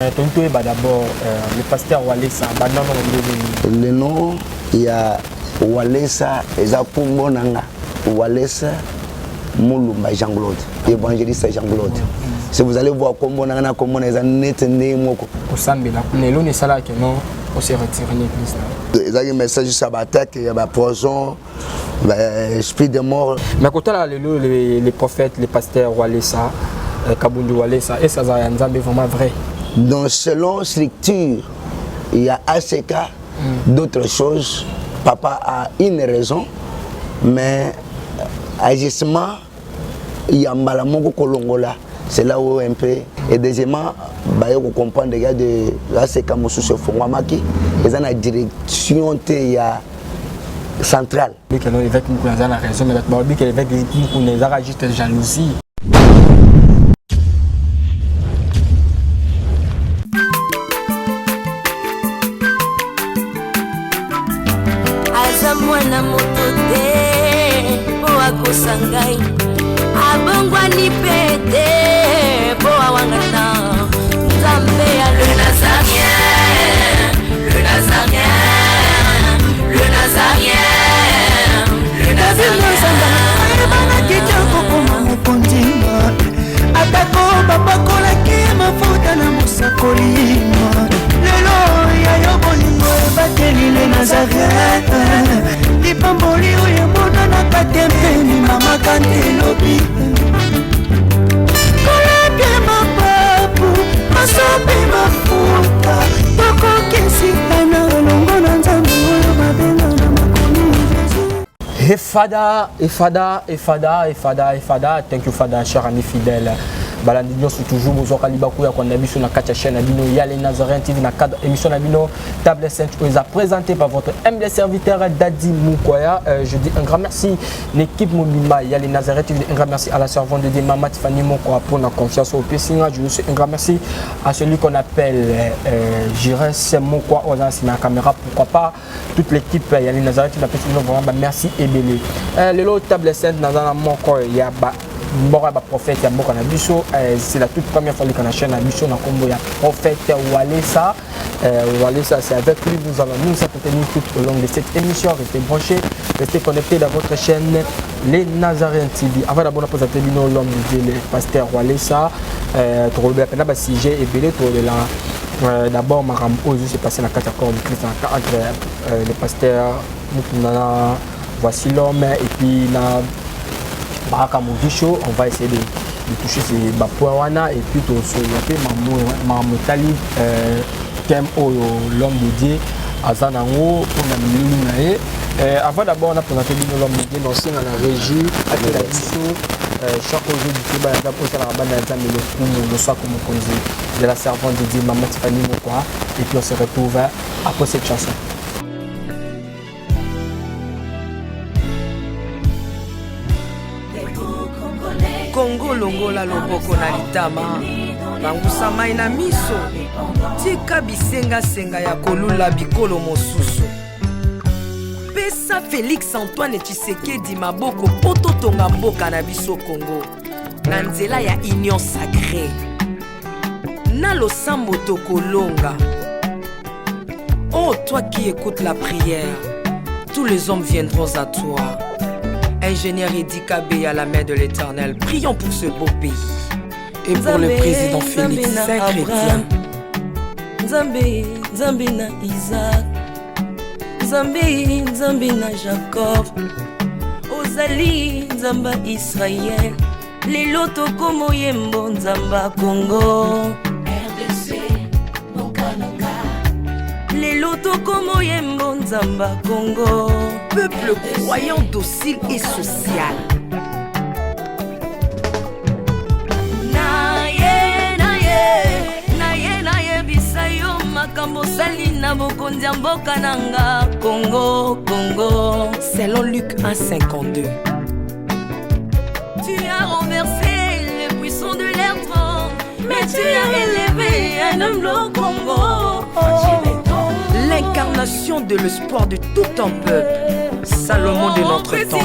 D'abord, le pasteur Walesa, le nom, il y a Walesa, Ezakumbonanga, Walesa, Moulumba Jean-Claude, évangéliste Jean-Claude. Si vous allez voir comment on est net moko. Au Sambela, Nelon et Salah qui non, on s'est retiré l'église. Il y a un message sur attaque, il y a la poison, l'esprit de mort. Mais quand les prophètes, les pasteurs Walesa, Kabundu Walesa, et ça c'est vraiment vrai. Donc selon structure, il y a ACK, d'autres choses. Papa a une raison, mais agissement, il y a Malamongo Kolongola. C'est là où un peu. Et deuxièmement, vous comprenez les gars de ACK Moussou se font Wamaki. Ils ont la direction centrale. Oui, que l'évêque nous a raison, mais que l'évêque nous a juste jalousie. Mwana moto te po akosangai abongwani pete po awangata Nzambe ya le Nazarien, le Nazarien, le Nazarien, le Nazarien. Bana kitoko koma mukondima atako babakola ke mafuta na musakolima lelo ya yobolingo bateli le Nazarien. Pamboli oyo mona na katempeni mama kantelobi koleke mapapu masope mafuta tokokesitana longo na Nzambe oyo mabenga na makomi Efada. Thank you Fada, cher ami fidèle. Balandi nyonso toujours bozoka libaku ya konda biso na kati ya chaîne Abino Yale Nazarien TV na cadre émission Abino Table Sainte vous a présenté par votre humble serviteur Dadi Mukwaya. Je dis un grand merci l'équipe Mobima Yale Nazarien TV, un grand merci à la servante de Mama Tiffany Mokwa pour la confiance au Pessinga. Je dis un grand merci à celui qu'on appelle Jires Mokwa aux anciens caméra, pourquoi pas toute l'équipe Yale Nazarien TV. Vraiment merci et belé. Le lot Table Sainte dans un moko ya ba Mbora ba prophète ya mboka na biso, c'est la toute première fois que na chaîne na biso na kombo ya prophète Walesa. Walesa, c'est avec lui nous allons nous entretenir tout au long de cette émission. Restez branchés, restez connectés dans votre chaîne Les Nazariens TV. Avant d'abord de présenter l'homme de Dieu, le pasteur Walesa, tu regardes la peine à sujet et belé tu regardes d'abord Maram Ozu s'est passé dans 4 accords de Christ entre le pasteur Moutounana, voici l'homme et puis na Baraka Moudisho, on va essayer de toucher ces Bapouawana et puis tout ce qui est Mamotali, l'homme de Dieu, Azanango, pour la Milinae. Avant d'abord, on a présenté l'homme de Dieu, dans la régie, avec la mission, chaque jour du Kéba, on a le soir comme on dit, de la servante de Dieu, Maman Tiffany Mokwa, et puis on se retrouve après cette chanson. Kongo longola loboko na litama bangusa mai na miso tika bisenga senga ya kolula bikolo mosusu pesa Félix Antoine Tshisekedi maboko poto tonga mboka na biso Kongo na nzela ya union sacrée na losambo tokolonga. Oh toi qui écoutes la prière, tous les hommes viendront à toi. Ingénieur Edi Kabé à la main de l'Éternel, prions pour ce beau pays. Et pour le président Félix Saint-Chrétien. Nzambe na Isaac, Nzambe na Jacob, Ozali Nzamba Israël, lelo tokomo yembo Nzamba Congo. RDC, Bokananga, lelo tokomo yembo Nzamba Congo. Peuple croyant docile et social. Naye bisayo makambo sali na bokonzi ya mboka nanga Congo. Selon Luc 1,52. Tu as renversé les puissants de leur trône, mais tu as élevé un homme au Congo. L'incarnation de l'espoir de tout un peuple. Salomon de notre temps.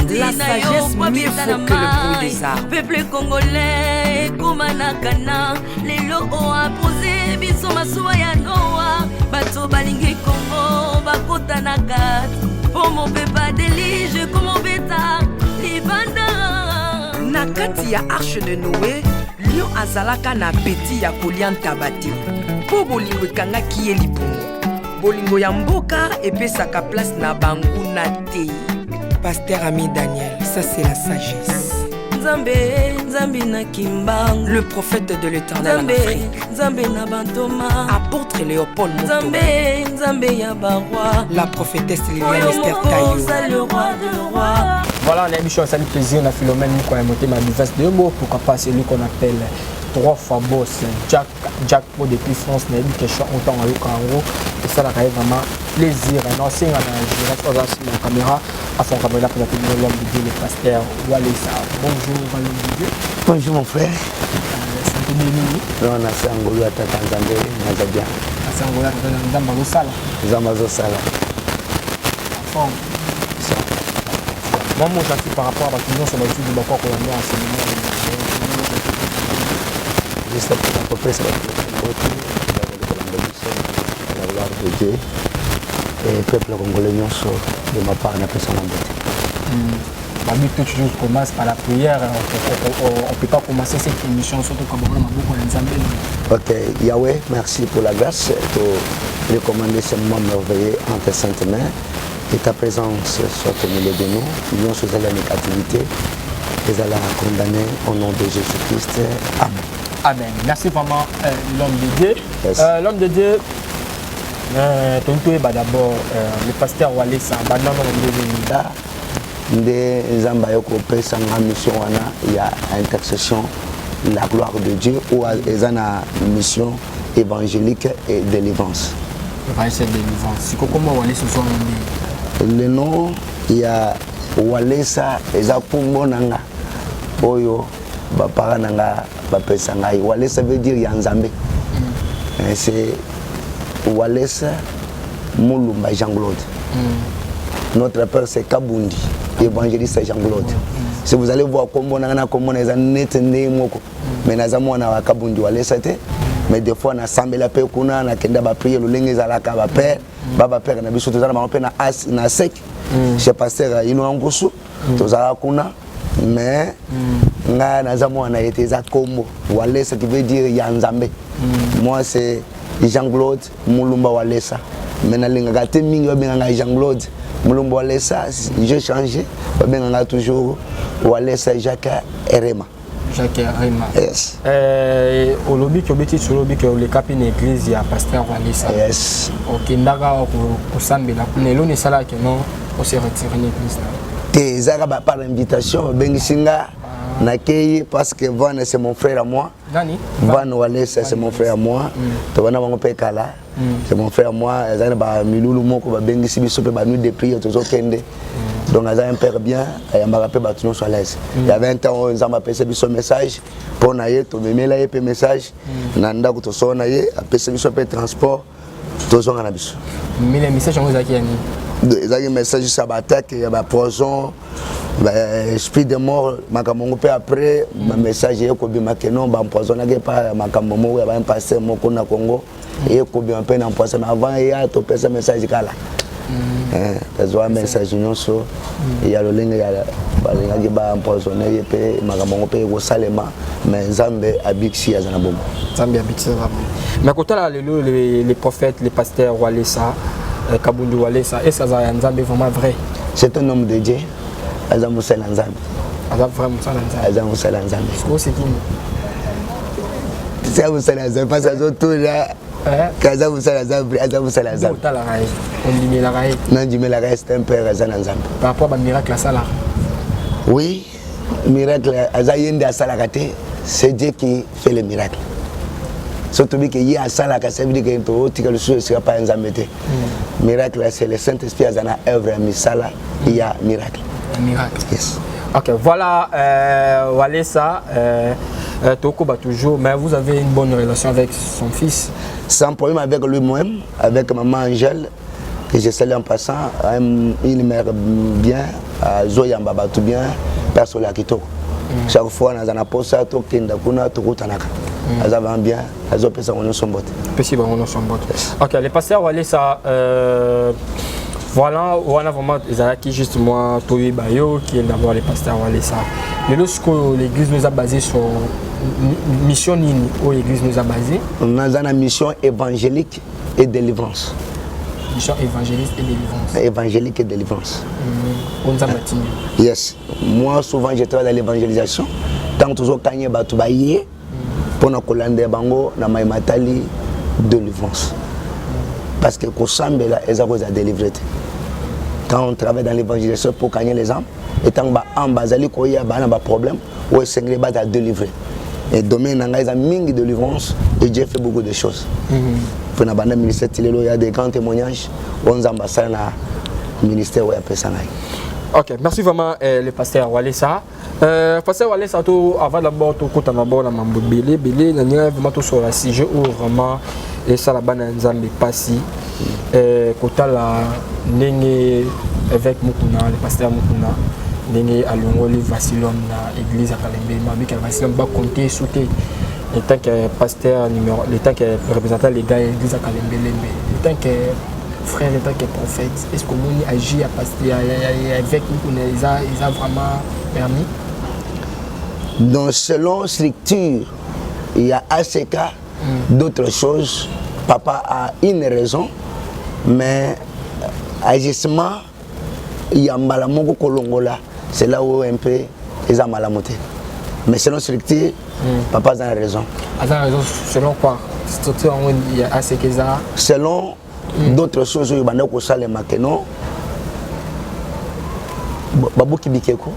La sagesse mieux faut que le bruit des arbres. Peuple congolais komanakana lelo oapose biso masuwa ya noa bato balingi Congo bakota na kati po mopepa delige komobeta libanda na kati ya arche de Noé lion azalaka na peti ya kolia ntaba te mpo bolingo ekangaki ye libumu bolingo ya mboka epesaka place na banguna te. Pasteur Ami Daniel, ça c'est la sagesse. Nzambe, Nzambe na kimbangu. Le prophète de l'Éternel en Afrique. Nzambe na bantoma. Apôtre Léopold Moto. Nzambe, Nzambe ya baroi. La prophétesse Liliane Esther Tayo. Le roi de roi. Voilà, on a émission, salut plaisir, on a Philomène, nous avons monté ma diverse de mots, pourquoi pas celui qu'on appelle 3 fois boss, Jack Pro depuis France, on a eu question autant en Yukaro, et ça là vraiment plaisir. Non, c'est un direct sur la caméra, à son caméra pour la l'homme de Dieu, le pasteur Walesa. Bonjour, l'homme de Dieu. Bonjour mon frère. Santé Béni. Non, on a fait un golo à Tanzanie, on a bien. C'est un golo à Tanzanie, Sala. Zamazo Sala. Moi, j'en suis par rapport à la question sur l'étude de Bakwa Kolanda en séminaire. Je sais pas à peu près ça va être la gloire de Dieu et le peuple congolais de ma part n'a pas son embêté. Toute chose commence par la prière. On ne peut pas commencer cette émission surtout comme on a beaucoup d'ensemble. Ok, Yahweh, merci pour la grâce, pour recommander ce moment merveilleux en tes saintes mains. Et ta présence soit au milieu de nous. Nous sommes à la négativité. Et à la condamner au nom de Jésus-Christ. Amen. Amen. Merci vraiment l'homme de Dieu. Yes. L'homme de Dieu, d'abord le pasteur Walesa. Des Zambayoko Pesanga mission il y a intercession la gloire de Dieu ou ils ont une mission évangélique et délivrance. C'est comment Walesa sont le nom il y a Walesa ezakumbo nanga oyo bapara nanga bapesa ngai. Walesa veut dire Yanzambe. C'est Walesa Mulumba Jean-Claude. Notre père c'est Kabundi, évangéliste Jean-Claude. Si vous allez voir comment on a net moko mais nazamo na Kabundi Walesa te. Mais des fois, on a samé la paix, on a prié le lingue à la père, baba père, on a vu surtout na sec. Chez pasteur, il nous a engoussé, tous à kuna, mais on a été à Combo, Walesa qui veut dire Yanzambe. Moi, c'est Jean-Claude Mulumba Walesa. Maintenant, on a été Jean-Claude Mulumba Walesa, j'ai changé, on a toujours Walesa Jacques Erema. Jacques Rema. Yes. Au lobby qui obéit sur lobby que le cap une église il y a pasteur Walesa. Yes. Ok, ndaga au samedi la punelo ne sala que non on se retire l'église là. Tes arabes par invitation bengisinga nakei parce que Van c'est mon frère à moi. Nani? Van Walesa c'est mon frère à moi. To bana bango pe kala. C'est mon frère à moi, ezana ba milulu moko ba bengisi biso pe ba nuit de prière tozo kende. Donc, il y a un père bien, il y a un père qui est à l'aise. Il y a 20 ans, on a passé un message pour nous, un message, on a passé un transport, tout ça. Mais les messages, on vous a dit il y a un message sur l'attaque, il y a un poison, esprit de mort, après, un message, il y a un poison, il y a un passé au Congo, il y a un poison, avant, il y a un message. Il y a un message il y a le ligne qui va empoisonner au Salema, mais Zambé habite ici à Zanabom. Zambé habite ici à Zanabom. Mais quand les prophètes, les pasteurs Walesa, Kabundi Walesa, est-ce que Zambé est vraiment vrai? C'est un homme de Dieu, Azam Sel Nzambe. Azam vraiment Nzambe. Azam Sel Nzambe. C'est qui? C'est Azam Sel Nzambe, parce que tout là. Azam Sel Nzambe, Azam Sel Nzambe. On dit la raï. Non, dit la raï, c'est un père Azam Nzambe. Par rapport à miracle à Salah. Oui, miracle Azayende à Salakate, c'est Dieu qui fait le miracle. Surtout que il y a Salah, ça veut dire que le ne sera pas un miracle. Miracle, c'est le Saint-Esprit à Zana œuvre à Misala, il y a miracle. Un miracle. Yes. Ok, voilà, Walesa, Tokoba toujours, mais vous avez une bonne relation avec son fils? Sans problème avec lui-même, avec maman Angèle, que je salue en passant, une mère bien, zoyamba batu bien personne la kitoko chaque fois na zana posa to kenda kuna to kutanaka azava bien azo pesa on sombote pesi ba on sombote. OK, les pasteurs Wale ça voilà, on a vraiment qui justement Toyi Bayo qui est d'abord les pasteurs Wale ça. Mais lorsque l'église nous a basé sur mission nini où l'église nous a basé, on a une mission évangélique et délivrance. Mission évangéliste et délivrance. Évangélique et délivrance. Yes. Moi, souvent, je travaille dans l'évangélisation. Tant que je suis batoubaye, pour nous collander bango, na maimatali délivrance. Parce que quand on est à délivrer. Quand on travaille dans l'évangélisation pour gagner les âmes, et tant qu'on bazali koya bana ba problème, ou est à délivrer. Et domaine il y a mingi de délivrance et Dieu fait beaucoup de choses. Pour na banda ministère il y a des grands témoignages, on ambassade na ministère où appelle ça. OK, merci vraiment le pasteur Wale ça. Pasteur Wale ça tout avant d'abord tout côté d'abord na mambo belé na ninga vraiment tout sur la sujet où vraiment et ça la bana nzambe passi côté la ndenge avec Mukuna le pasteur Mukuna ndenge alongoli Vasilom na église à Kalembe mabi que Vasilom va compter sauter le temps que pasteur numéro le temps que représentant les gars église à Kalembe le temps que frère, le temps que prophète, est-ce que mon agit à pasteur avec Mukuna ils a vraiment permis? Donc selon structure il y a ACK d'autres choses. Papa a une raison, mais agissement, il y a Malamoko Kolongola, c'est là où un peu ils ont malamoté. Mais selon structure, papa a raison. A raison selon quoi? Structure, il y a assez que ça. Selon d'autres choses, il y a aussi les maquenos. Babou Kibikeko.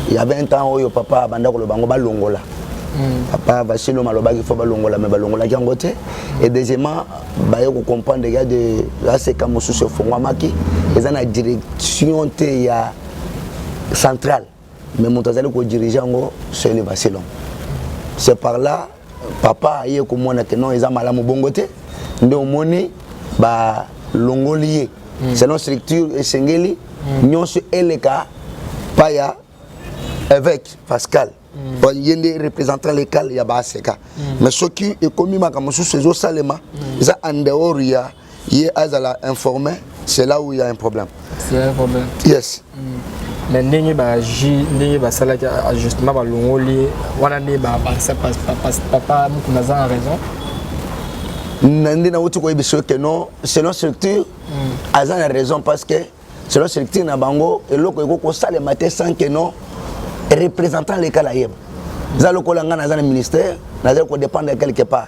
Il y avait un temps où papa a bandé le bango balongola. Papa Vasilom malobaki faut balongola mais balongola qui ngote et deuxièmement ba yo comprendre les gars de là c'est comme sous ce fond maki ils ont la direction té ya centrale mais mon tazali ko diriger ngo c'est le Vasilom. C'est par là papa aye ko mona que non ils ont malamu bongote ndo moni ba longolier selon structure et sengeli nyonso eleka pa ya avec Pascal. Il y a des représentants locaux, il y a ACK. Mais ce qui est commis comme ces autres salema, ils en dehors il y a informé, c'est là où il y a un problème. C'est un problème. Yes. Mais n'ayez pas ça justement ba longoli, wana ne ba papa Mukuna a raison. Nandi na wuti ko ibiso que non, selon structure, Azan a raison parce que selon structure na bango et loko ko sale matin sans que non représentant les Calaïbes. Zalo kolanga na zana ministère, na zalo ko dépendre quelque part.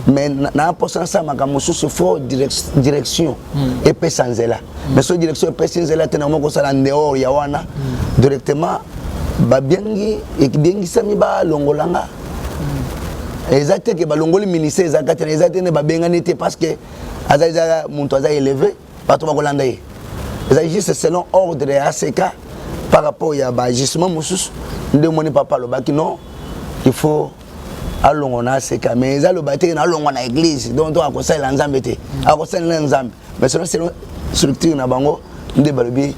Mais na poste ça makamu sous fort direction et pe sanzela. Mais ce direction pe sanzela tena moko sala ndeo ya wana directement ba biengi et biengi sami ba longolanga. Exactement que ba longoli ministère exactement exactement ba bengani te parce que azaza muntu aza élevé ba to ba kolanda yi. C'est juste selon ordre de ACK. Par rapport à l'agissement, de mon papa le baki non, il faut aller on a ces cas, mais ils ont le bâti dans l'église, donc on a conseillé l'ensemble, a conseillé l'ensemble. Mais selon structure na bango, de balobi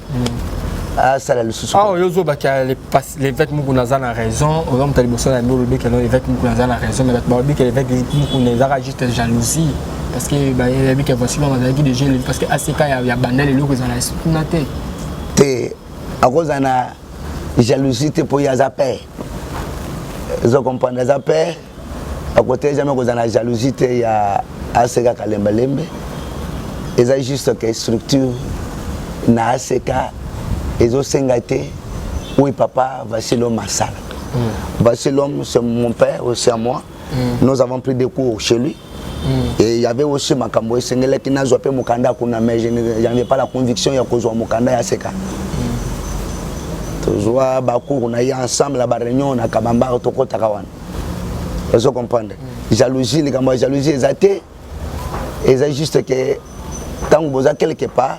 à ça le sous. Ah, yozo baka les vêtements qu'on a raison, au nom de l'émotion la balobi que les vêtements qu'on a raison, mais balobi que les vêtements qu'on a juste jalousie, parce que bah il y a vu que voici on a dit déjà parce que ACK il y a bandel les locaux dans la soutenate. À cause de la jalousie pour les appels. Ils comprennent les appels. À côté de la jalousie, il y a ACK Kalembalembe. Ils ont juste que structure na ACK. Ils ont s'engager. Oui, papa, Vasilom Massal. Vasilom, c'est mon père, aussi à moi. Nous avons pris des cours chez lui. Et il y avait aussi Makambo Sengele qui n'a pas Mukanda, mais je n'avais pas la conviction qu'il y a cause de Mukanda et ACK. Toujours on a eu ensemble la réunion na kabamba toko takawan. Vous comprenez? Jalousie les gars, jalousie exacte. Et c'est juste que quand vous êtes quelque part,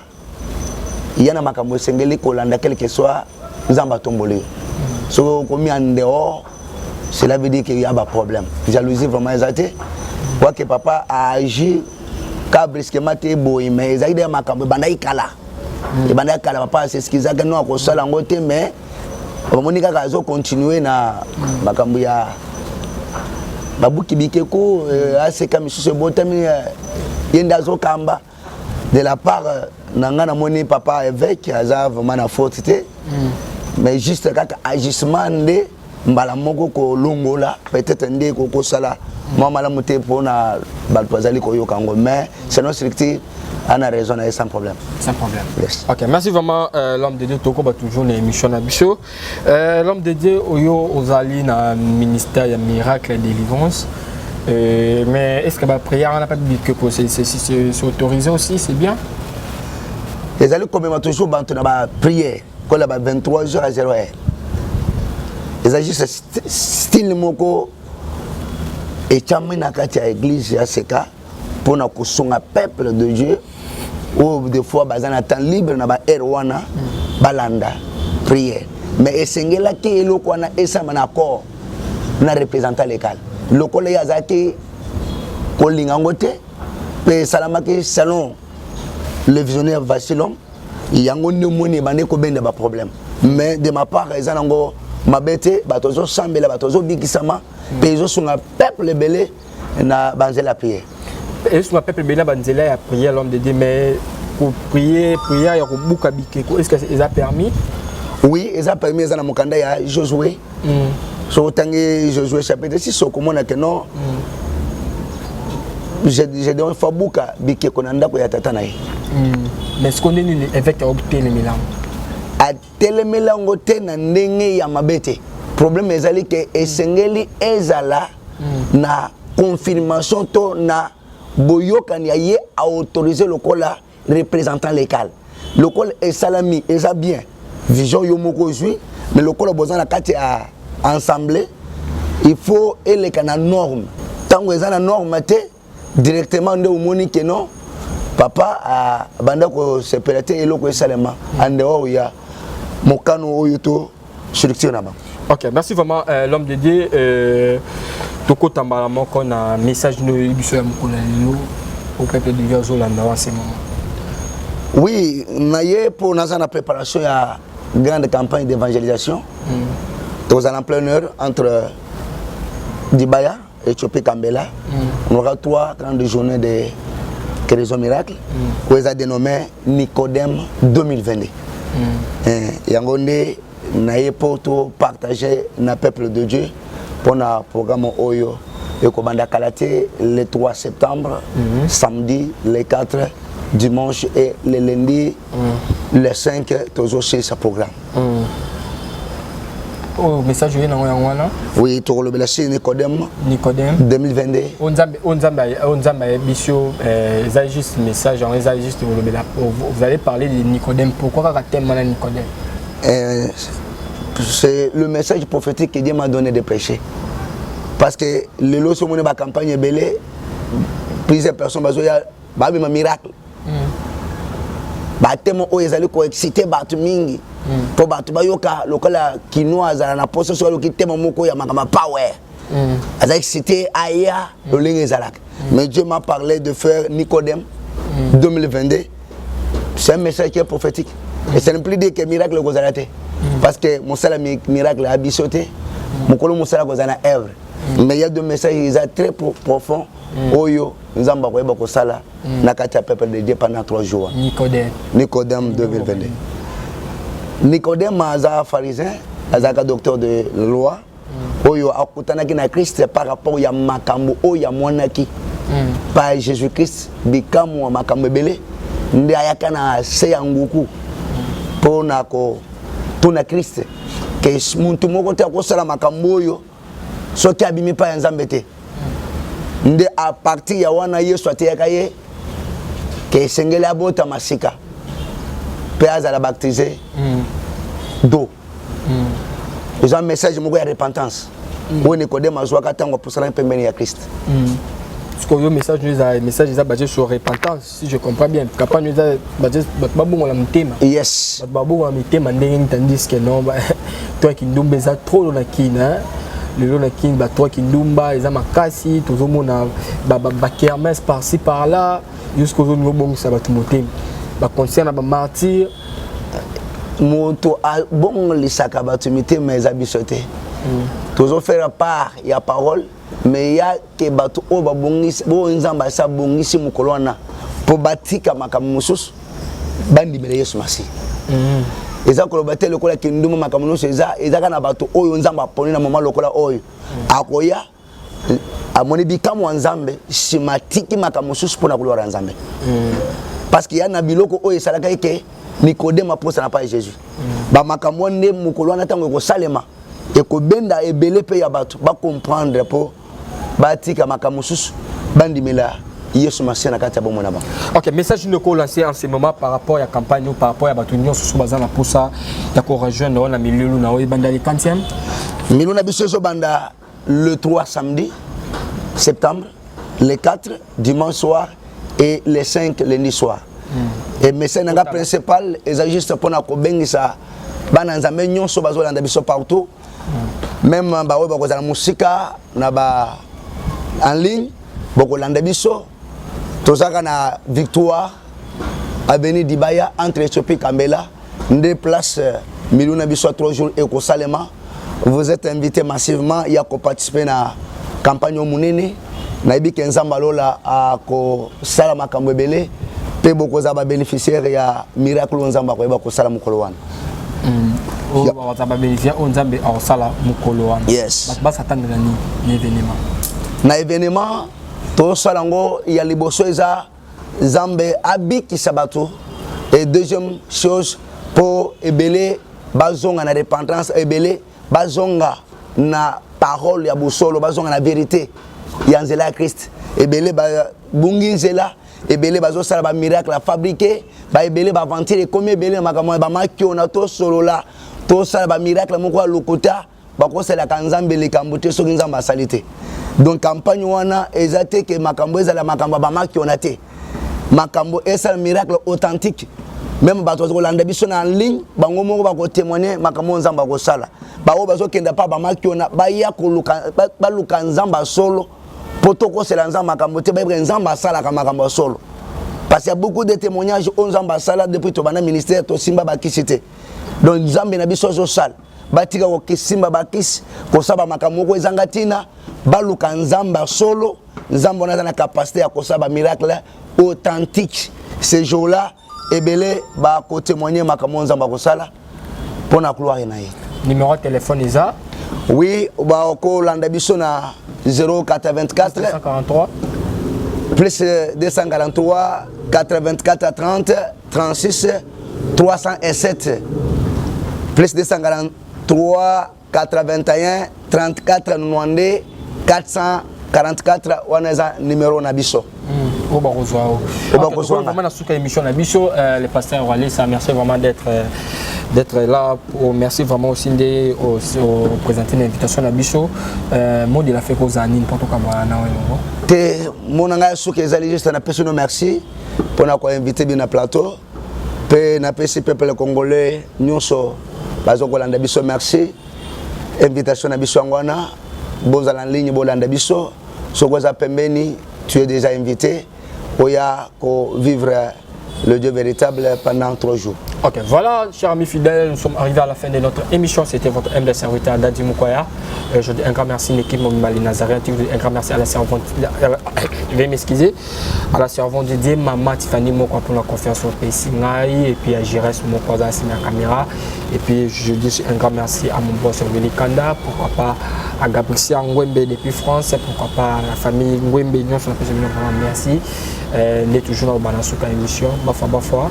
il y a na makambo sengeli kolanda quelque soit zamba tomboli. So comme en dehors, cela veut dire qu'il y a un problème. Jalousie vraiment exacte. Quoi que papa a agi, quand brusquement t'es beau, mais il y a des makambo bandaï kala. et banda kala papa s'excuser que non ko sala ngote mais bamoni kaka azo continuer na makambo ya babuki bikeko aseka misusu botami yenda zo kamba de la part nanga na moni papa évêque aza vraiment na faute te mais juste kaka agissement de mbala moko ko longola peut-être ndé ko sala moi malamu te pona bato bazali ko yokango mais c'est notre structure on a raison sans problème. Sans problème. Yes. Ok, merci vraiment l'homme de Dieu Toko ba toujours l'émission na biso. L'homme de Dieu oyo ozali na ministère ya miracle et délivrance. Mais est-ce que la prière on n'a pas dit que c'est autorisé aussi, c'est bien? Les alliés comme toujours bantu na ba prière quand la 23h à 0h. Les agissent style moko et chamina kati ya église ya seka pour na kusunga peuple de Dieu ou des fois bazana temps libre na ba erwana balanda prière mais esengela ki eloko na esama na corps na représentant local lokole ya zaki ko lingango te pe salama ki salon le visionnaire Vassilom yango ne moni bande ko bende ba problème mais de ma part ezanango mabete batozo sambela batozo bikisama pe zo sunga peuple belé na banzela prière. Et sur le peuple bénin banzela a prié l'homme de Dieu mais pour prier prière ya kobuka bikeko est-ce que ça a permis? Oui, ça a permis à Mokanda ya Josué. So tangi Josué chapitre 6 so komona que non. J'ai donné fabuka bikeko na ndako ya tata na ye. Mais ce qu'on est nul évêque a obtenu le milan. A telemelango te na ndenge ya mabete. Problème ezali que esengeli ezala na confirmation to na boyokani ya ye a autorisé le kola représentant local. Le col est salami, et ça bien. Vision yomoko jui, mais le col a besoin de à ensemble. Il faut aller à la norme. Tant que la norme, directement de moni que non. Papa a banda ko séparé et l'autre salama. En dehors il y a mokano oyuto structure là-bas. Ok, merci vraiment l'homme de Dieu. Toko tambala moko na message no biso ya mokolo au peuple de Dieu Zolanda en ce moment. Oui, pour la préparation de la grande campagne d'évangélisation, nous allons en plein heure entre Dibaya et Tchopé Kambela. On aura 3 grandes journées de guérison miracle, où ils ont dénommé Nicodème 2022. Yangonde, naye pour partager le peuple de Dieu pour le programme Oyo et Kobanda Kalate le 3 septembre, samedi le 4. Dimanche et le lundi, le 5, toujours chez ce programme. Oh, message oui, oui, tu le blessé Nicodème 2022. On juste message, juste vous allez parler de Nicodème. Pourquoi thème Nicodème? C'est le message prophétique que Dieu m'a donné de prêcher. Parce que le lot sur mon campagne est belle, plusieurs personnes ont un miracle. Batemo o ezali ko exciter batu mingi po batu bayoka lokola kinoa za na poso so lo kitema moko ya makama power aza excité aya lo lingi zalak mais Dieu m'a parlé de faire Nicodème 2022. C'est un message qui est prophétique et ça ne plus dire que miracle ko zalate parce que mon sala miracle a bisoté mon kolo mon sala ko zana œuvre mais il y a deux messages très profonds. Oyo nzamba ko yeba ko sala na kati ya peuple de Dieu pendant 3 jours. Nicodème 2022. Nicodème aza pharisien, aza docteur de loi. Oyo akutanaki na Christ par rapport ya makambo oya mwanaki. Par Jésus-Christ bikamu makambo belé ndi ayaka na se ya nguku pona ko tuna Christ ke muntu moko te ko sala makambo oyo soki abimi pa nzambe te. Nde à partir ya wana Yesu ateyaka ye ke sengeli abota masika pe azala baptisé d'eau. Ils ont un message moko ya repentance. Où Nicodème azwaka tango pour sala pembeni ya Christ. Parce que le message est basé sur repentance, si je comprends bien. Capable nous a basé babou la mutema. Yes. Babou la mutema ndenge tandis que non toi qui ndumba za trop na kina. Le long de King, toi qui ndumba, ils ont makasi, tout le monde a kermesse par-ci par-là, jusqu'au jour où ça va tout monter. concerne ba martyr moto bon lisaka batumité mais abisoté toujours faire part il y a parole mais il y a que bato o ba bongisi bo nzamba sa bongisi mukolo wana po batika makamusus bandi mele Yesu masi eza ko baté lokola kindumu makamusus eza kana bato oyo nzamba poni na mama lokola oyo akoya amoni bikamu nzambe simatiki makamusus pona kulora nzambe parce qu'il y a na biloko oyo salaka ke Nicodème aposa na pa Jésus ba makambo nde mukolo wana tango ko salema et ko benda ebele pe ya bato ba comprendre po batika makamusus bandimela Yesu Masiya na kati ya bomona ba. OK, message ne ko lancer en ce moment par rapport à la campagne ou par rapport à bato nyonso so bazana pour ça ya ko rejoindre na milieu na o banda le 40e milieu na biso so banda le 3 samedi septembre, le 4 dimanche soir et le 5 lundi soir. Et message nanga principal est juste pour na ko bengisa bana nzambe nyonso bazolanda biso partout. Même ba oyo bakozala musika na ba en ligne bokolanda biso tozaka na Victoire avenue Dibaya entre Ethiopie Kambela deux places miluna biso 3 jours et ko salema. Vous êtes invités massivement ya ko participer na campagne munene na ibi kenzamba lola a ko sala makambo ebele pe bokoza ba bénéficiaire ya miracle nzamba ko eba ko sala mukolo wana. Yes. Na événement to salango ya liboso eza zambe abiki sabato et deuxième chose pour ebele bazonga na repentance ebele bazonga na parole ya bosolo bazonga na vérité ya nzela ya Christ ebele ba bungi nzela ebele bazo sala ba miracle a fabriquer ba ebele ba ventile comme ebele makamwa ba makio na to solo la to sala ba miracle moko lokota bako sala kanzambe le kambote so nzamba salite donc campagne wana ezate ke makambo ezala makambo ba makio na te makambo esa miracle authentique même bato ko landa biso na en ligne bango moko bako témoigner makambo nzamba ko sala ba o bazo kenda pa ba makio na ba ya ko luka nzamba solo potoko c'est nzamba makambo te ba nzamba sala ka makambo solo parce qu'il y a beaucoup de témoignages aux ambassades depuis to bana ministère to simba bakisite donc nzambe na biso zo sala batika ko kisimba bakis ko saba makambo ko ezangatina baluka nzamba solo nzambo na capacité ya ko saba miracle authentique ces jours-là ebele ba ko témoigner makambo nzamba ko sala pona gloire na ye. Numéro de téléphone isa oui ba ko landa biso na 084 243 plus 243 84 30 36 307 plus 243 81 34 92 444 waneza numéro na biso. Vraiment na suka émission na biso le pasteur Wally ça merci vraiment d'être là pour merci vraiment aussi de présenter l'invitation na biso mot de la fait aux anines pour tout kamwa na wengo te monanga suka ezali juste na personne merci pour na ko inviter bien na plateau pe na pesi peuple congolais nyonso bazokolanda biso merci invitation na biso ngwana bozala en ligne bolanda biso sokoza pembeni tu es déjà invité oya ko vivre le Dieu véritable pendant 3 jours. Ok, voilà, chers amis fidèles, nous sommes arrivés à la fin de notre émission. C'était votre humble serviteur Dadi Mukwaya. Je dis un grand merci à l'équipe Momimali Nazareth. Un grand merci à la servante. Je vais m'excuser. À la servante dédiée, Maman Tiffany Mokwa pour la confiance au pays Singaï. Et puis à Jires Mokwa dans la caméra. Et puis je dis un grand merci à mon boss Willy Kanda. Pourquoi pas à Gabriel Ngwembe depuis France. Pourquoi pas à la famille Ngwembe. Nous sommes vraiment merci. On est toujours dans le balance de l'émission. Bafwa.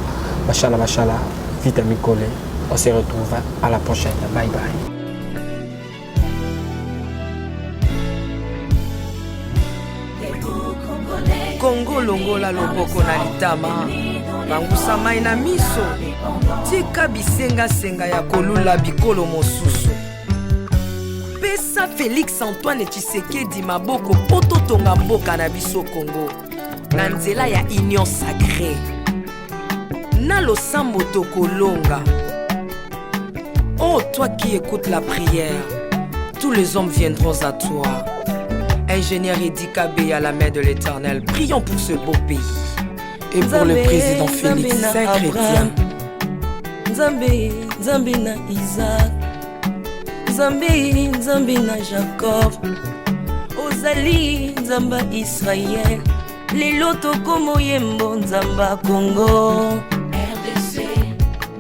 Machallah, vitamine collée. On se retrouve à la prochaine. Bye bye. Congo longola loboko na litama bangusa mai na miso tika bisenga ya kolula bikolo mosusu pesa Félix Antoine Tshisekedi maboko poto tonga mboka na biso Congo na nzela ya union sacrée na losambo tokolonga. Oh toi qui écoutes la prière, tous les hommes viendront à toi. Ingénieur Eddy Kabé à la main de l'Éternel, prions pour ce beau pays. Et pour le président Félix Saint-Chrétien. Nzambe na Isaac, Nzambe na Jacob, ozali Nzamba Israël, lelo tokomo yembo Nzamba Congo, RDC,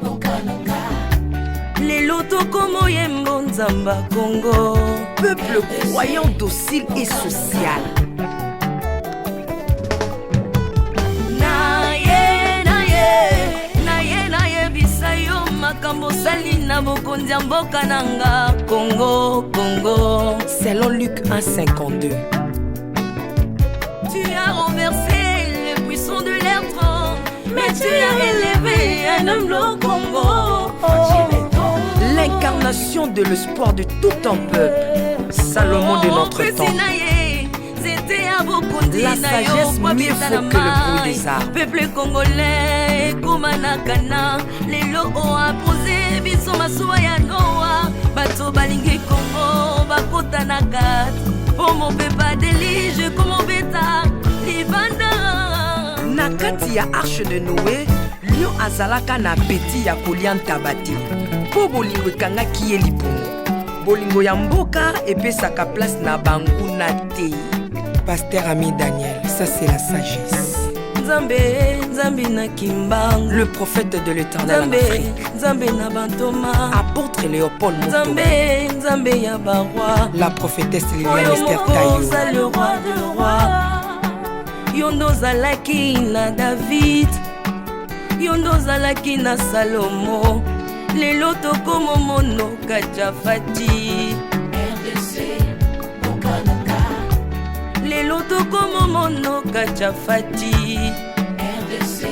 Mokananga, lelo tokomo yembo Nzamba Congo, peuple croyant docile et social. Makambo sali na bokonzi ya mboka nanga Congo, Congo. Selon Luc 1,52. Tu as renversé les puissants de leur trône, mais tu as élevé un homme au Congo. L'incarnation de l'espoir de tout un peuple. Salomon de notre temps. La sagesse mieux faut que le bruit des arbres. Peuple congolais, Komanakana, les logos a posé, biso masuwa ya Noa, bato balingi Congo, bakota na kat, pour mon pepa délige, comme beta, libanda. Na kati ya arche de Noé, lion azalaka na peti ya kolianta bate. Po bolingo ekangaki ye lipungu. Bolingo ya mboka epesaka place na bangu na te. Pasteur Ami Daniel, ça c'est la sagesse. Nzambe na Kimbangu, le prophète de l'Éternel en Afrique. Nzambe na Bantoma, apôtre Léopold Moutouba. Nzambe ya baroi, la prophétesse Liliane Esther Tayo. Le roi de roi. Yondo zalaki na David, yondo zalaki na Salomo, lelo tokomo mono Kajafati. Lelo tokomo mono Kajafati. RDC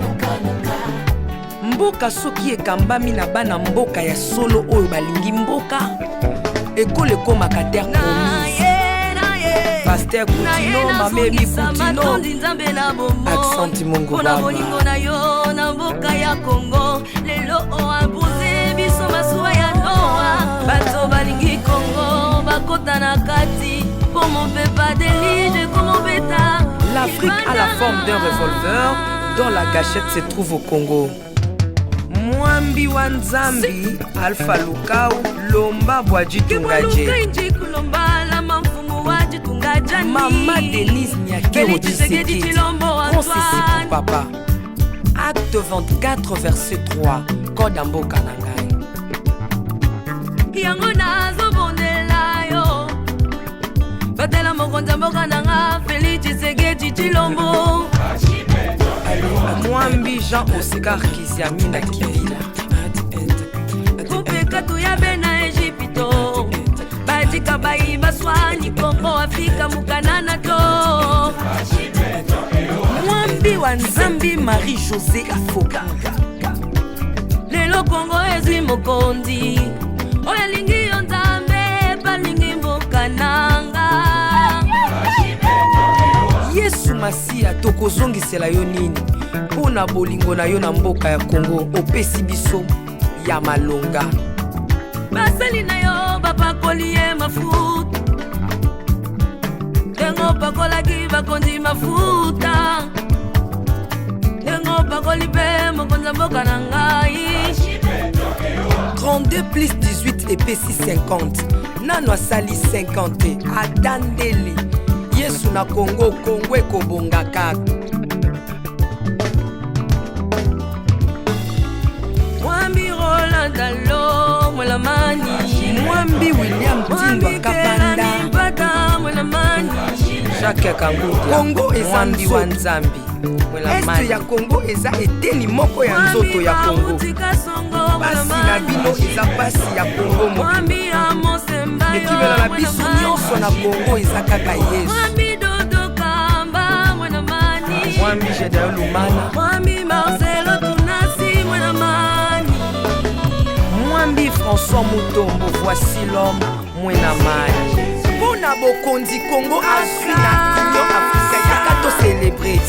Mokanaka. Mboka soki ekambami na bana mboka ya solo oyo balingi mboka ekole komaka terre promise. Pasteur Koutino, Mamemi Koutino, Accent Mongo Baba. Bolingo na yo na mboka ya Congo, lelo o abose biso masuwa ya Noa, bato balingi Congo bakota na kati. L'Afrique a la forme d'un revolver dont la gâchette se trouve au Congo. Mwambi Wanzambi, Alpha Lukau, Lomba Bwadji Tungaje. Maman Denise Nyakero Tshisekedi, Consissi pour papa. Acte 24, verset 3, Code Amboka Nangai. Batela mokonza mboka nanga Félix Tshisekedi Tshilombo. Mwambi Jean Oscar Kiziami na Kibila. Kupeka tuyabe na Egypto, badika bayi baswani Kongo Afrika mukanana to. Mwambi wa Nzambi Marie-Josée Afoka. Lelo Kongo ezi mokondi, oya lingi yo Nzambe balingi mboka nanga. Yesu Masia tokozongisela yo nini mpona bolingo na yo na mboka ya Congo opesi biso ya malonga. Basali na yo bapakoli ye mafuta, ndengo pakolaki bakonzi mafuta, ndengo pakoli pe mokonza mboka na ngai. 32 plus 18 epesi 50, nano asali 50 atandeli. Yesu na Congo, Congo ekobonga kaka. Mwambi Roland Dalo mwelamani, Mwambi William Timba Kapanda, Jacques Kangudia. Congo eza Mwambi wa Nzambi mwelamani. Este ya Congo eza eteni moko ya nzoto ya Congo. Basi na bino eza basi ya Congo moko. Ekibela na biso nyonso na Congo eza kaka Yesu. Mwambi Gedeon Lumana, Mwambi Marcelo Tunasi mwenamani, Mwambi François Mutombo, voici l'homme mwenamani. Pona bokonzi Congo Afrika Union Africaine yaka to célébrer.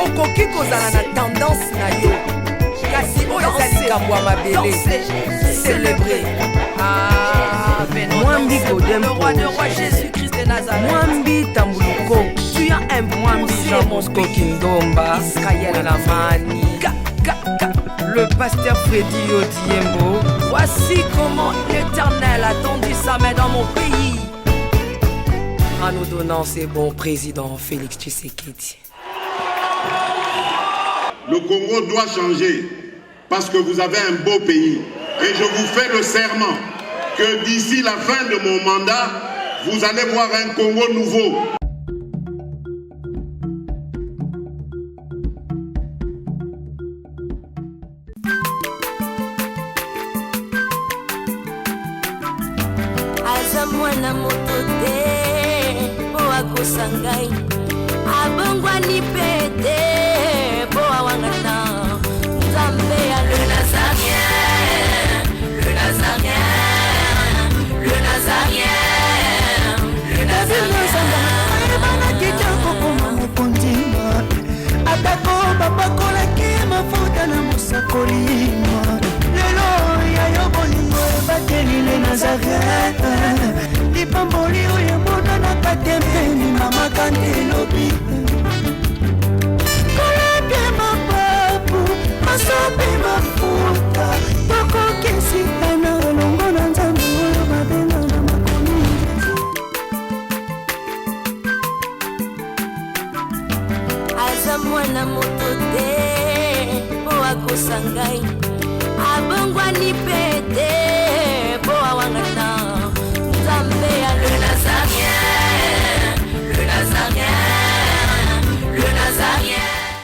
Okoki kozala na tendance na yo, kasi oyo eza likambo ya mabele. Célébrer. Mwambi Godem, le roi de roi Jésus-Christ de Nazareth. Mwambi Tambuluko, tu as un Mwambi Jean Mosco Bosco Kindomba, Israël Lamani, le pasteur Freddy Odiembo. Voici comment l'Éternel a tendu sa main dans mon pays en nous donnant ses bons présidents Félix Tshisekedi. Le Congo doit changer parce que vous avez un beau pays. Et je vous fais le serment que d'ici la fin de mon mandat, vous allez voir un Congo nouveau. Mwana moto te po akosangai abongwani pete po awangana Nzambe ya le Nazarien, le Nazarien, le Nazarien, le Nazarien. Bana kitoko koma mokondima atako bapakolaki mafuta na mosakolima lelo ya yo bolingo ebateli le Nazarien lipamboli oyo emonanaka te mpeni mama kandelobi kolabie mapapu masope mafuta tokokesikana elongo na Nzambe oyo babenga na makomi aza mwana moto te po akosangai abongwani pete